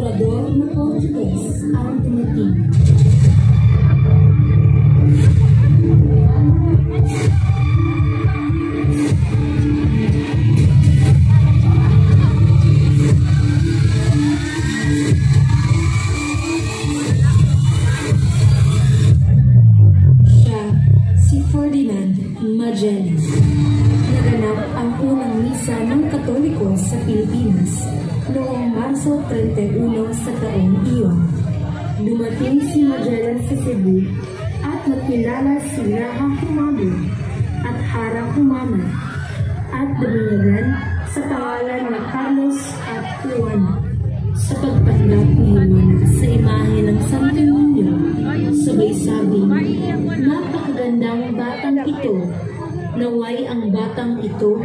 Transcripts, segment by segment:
orador na Portugues ang dumating. Siya, si Ferdinand Magellan. Naganap ang unang misa ng Katoliko sa Pilipinas noong Marso 31 sa taong iyon. Dumating si Magellan sa Cebu at nakilala si Laha Humabon at Hara Humana at duminyagan sa pangalan na Carlos at Juana sa pagtanggap ni Juana sa imahe ng Santo Niño. Sabay sabing, napakagandang batang ito, naway ang batang ito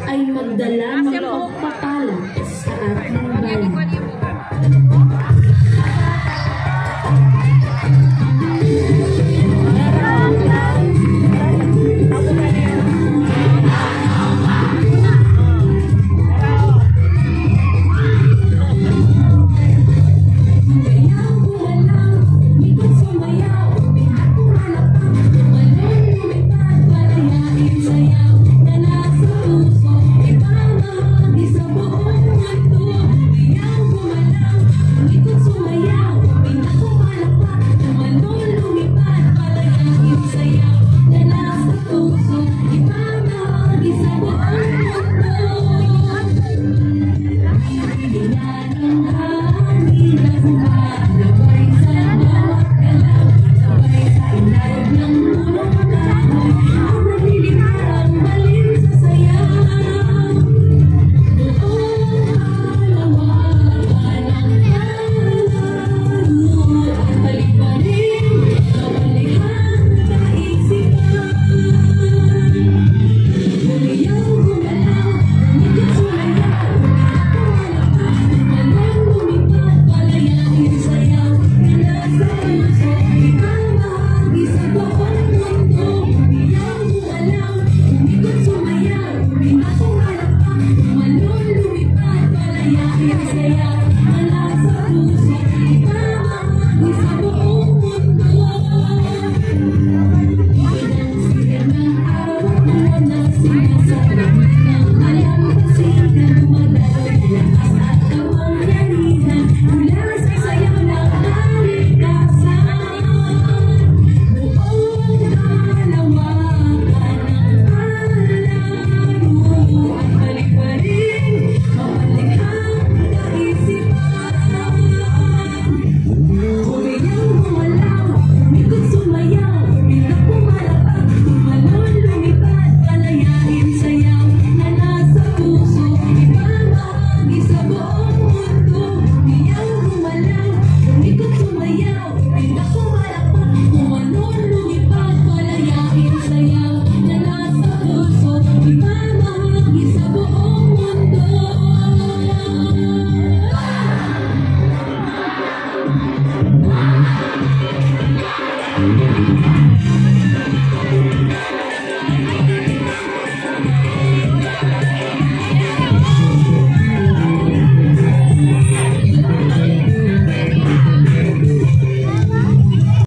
ay magdala ng pagpapala sa ating bayan.